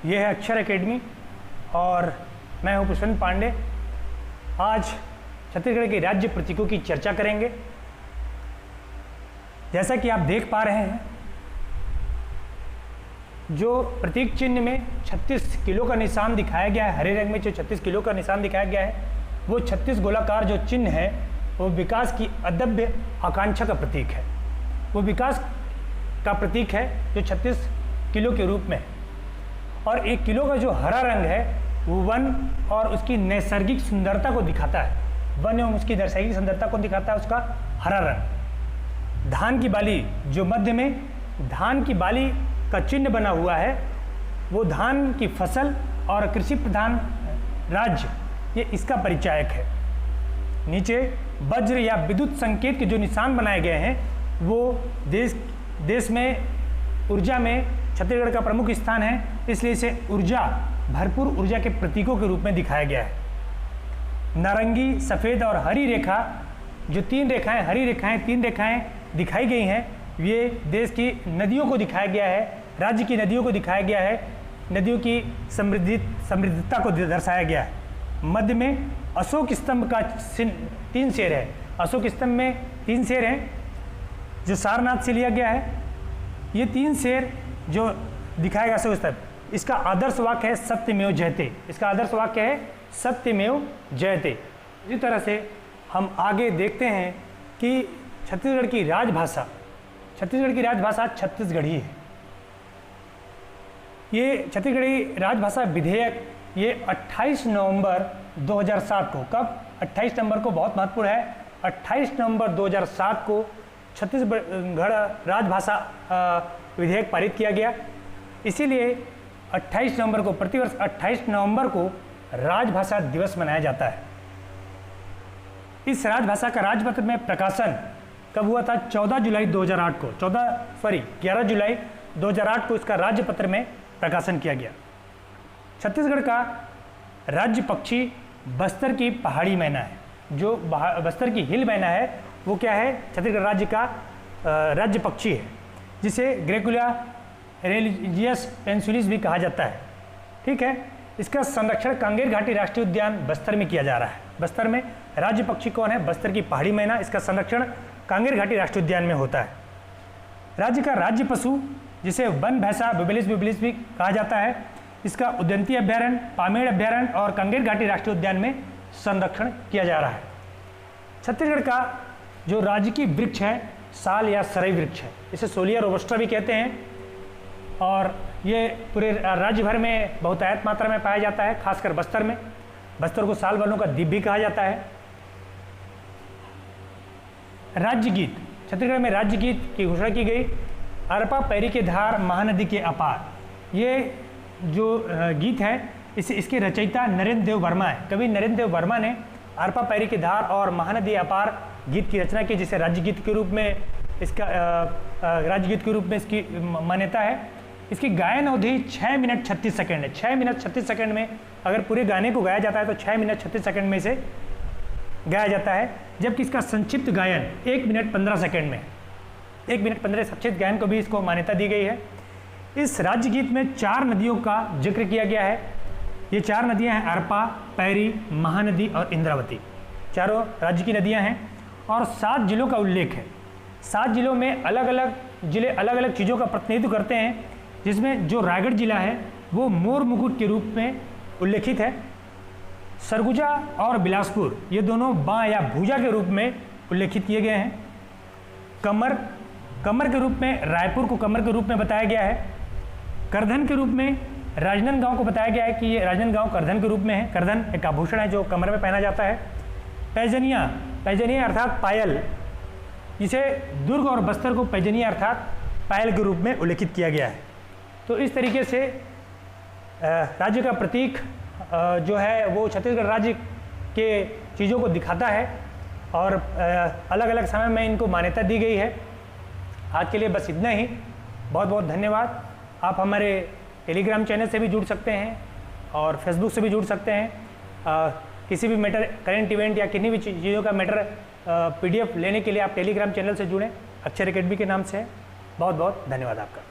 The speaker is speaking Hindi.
ये है अक्षर एकेडमी और मैं हूं पुष्पेंद्र पांडे। आज छत्तीसगढ़ के राज्य प्रतीकों की चर्चा करेंगे। जैसा कि आप देख पा रहे हैं, जो प्रतीक चिन्ह में 36 किलो का निशान दिखाया गया है, हरे रंग में जो 36 किलो का निशान दिखाया गया है, वो 36 गोलाकार जो चिन्ह है वो विकास की अदम्य आकांक्षा का प्रतीक है। वो विकास का प्रतीक है जो 36 किलो के रूप में है। और 1 किलो का जो हरा रंग है वो वन और उसकी नैसर्गिक सुंदरता को दिखाता है। वन एवं उसकी नैसर्गिक सुंदरता को दिखाता है उसका हरा रंग। धान की बाली जो मध्य में धान की बाली का चिन्ह बना हुआ है, वो धान की फसल और कृषि प्रधान राज्य, ये इसका परिचायक है। नीचे वज्र या विद्युत संकेत के जो निशान बनाए गए हैं, वो देश में ऊर्जा में छत्तीसगढ़ का प्रमुख स्थान है, इसलिए इसे ऊर्जा, भरपूर ऊर्जा के प्रतीकों के रूप में दिखाया गया है। नारंगी, सफ़ेद और हरी रेखा, जो 3 रेखाएं, हरी रेखाएं 3 रेखाएं दिखाई गई हैं, ये देश की नदियों को दिखाया गया है, राज्य की नदियों को दिखाया गया है, नदियों की समृद्धता को दर्शाया गया है। मध्य में अशोक स्तंभ का 3 शेर है। अशोक स्तंभ में 3 शेर हैं जो सारनाथ से लिया गया है। ये 3 शेर जो दिखाएगा अशोक स्तंभ, इसका आदर्श वाक्य है सत्यमेव जयते। इसका आदर्श वाक्य है सत्यमेव जयते। इसी तरह से हम आगे देखते हैं कि छत्तीसगढ़ की राजभाषा छत्तीसगढ़ी है। ये छत्तीसगढ़ी राजभाषा विधेयक ये 28 नवंबर 2007 को, कब 28 नवंबर को बहुत महत्वपूर्ण है, 28 नवंबर 2007 को छत्तीसगढ़ राजभाषा विधेयक पारित किया गया। इसीलिए 28 नवंबर को, प्रतिवर्ष 28 नवंबर को राजभाषा दिवस मनाया जाता है। इस राजभाषा का राजपत्र में प्रकाशन कब हुआ था? 11 जुलाई 2008 को 11 जुलाई 2008 को इसका राज्यपत्र में प्रकाशन किया गया। छत्तीसगढ़ का राज्य पक्षी बस्तर की पहाड़ी मैना है। जो बस्तर की हिल मैना है वो क्या है? छत्तीसगढ़ राज्य का राज्य पक्षी है, जिसे ग्रेकुला रेलिजियस पेंसुलिस भी कहा जाता है। ठीक है, इसका संरक्षण कांगेर घाटी राष्ट्रीय उद्यान बस्तर में किया जा रहा है। बस्तर में राज्य पक्षी कौन है? बस्तर की पहाड़ी मैना। इसका संरक्षण कांगेर घाटी राष्ट्रीय उद्यान में होता है। राज्य का राज्य पशु, जिसे वन भैंसा बिबलिस भी कहा जाता है, इसका उदंती अभ्यारण्य, पामेड़ अभ्यारण्य और कांगेर घाटी राष्ट्रीय उद्यान में संरक्षण किया जा रहा है। छत्तीसगढ़ का जो राजकीय वृक्ष है साल या सरई वृक्ष है। इसे सोलिया रोबस्टा भी कहते हैं और ये पूरे राज्य भर में बहुतायत मात्रा में पाया जाता है, खासकर बस्तर में। बस्तर को साल वनों का द्वीप भी कहा जाता है। राज्य गीत, छत्तीसगढ़ में राज्य गीत की घोषणा की गई। अरपा पैरी के धार महानदी के अपार, ये जो गीत है इसके रचयिता नरेंद्र देव वर्मा है। कवि नरेंद्र देव वर्मा ने अरपा पैरी के धार और महानदी अपार गीत की रचना की, जिसे राज्य गीत के रूप में इसकी मान्यता है। इसकी गायन अवधि 6 मिनट 36 सेकंड है। 6 मिनट 36 सेकंड में अगर पूरे गाने को गाया जाता है तो 6 मिनट 36 सेकंड में से गाया जाता है, जबकि इसका संक्षिप्त गायन 1 मिनट 15 सेकंड में, 1 मिनट 15 संक्षिप्त गायन को भी इसको मान्यता दी गई है। इस राज्य गीत में 4 नदियों का जिक्र किया गया है। ये 4 नदियां हैं अरपा, पैरी, महानदी और इंद्रावती। चारों राज्य की नदियां हैं और 7 जिलों का उल्लेख है। 7 जिलों में अलग अलग चीज़ों का प्रतिनिधित्व करते हैं, जिसमें जो रायगढ़ जिला है वो मोर मुकुट के रूप में उल्लेखित है। सरगुजा और बिलासपुर ये दोनों बाँ या भुजा के रूप में उल्लेखित किए गए हैं। कमर के रूप में रायपुर को कमर के रूप में बताया गया है। करधन के रूप में राजनांदगांव को बताया गया है कि ये राजनांदगांव करधन के रूप में है। करधन एक आभूषण है जो कमर में पहना जाता है। पैजनिया अर्थात पायल, जिसे दुर्ग और बस्तर को पैजनिया अर्थात पायल के रूप में उल्लेखित किया गया है। तो इस तरीके से राज्य का प्रतीक जो है वो छत्तीसगढ़ राज्य के चीज़ों को दिखाता है और अलग अलग समय में इनको मान्यता दी गई है। आज के लिए बस इतना ही। बहुत बहुत धन्यवाद। आप हमारे टेलीग्राम चैनल से भी जुड़ सकते हैं और फेसबुक से भी जुड़ सकते हैं। किसी भी मैटर, करेंट इवेंट या किन्हीं भी चीज़ों का मैटर PDF लेने के लिए आप टेलीग्राम चैनल से जुड़ें। अक्षर एकेडमी के नाम से है। बहुत बहुत धन्यवाद आपका।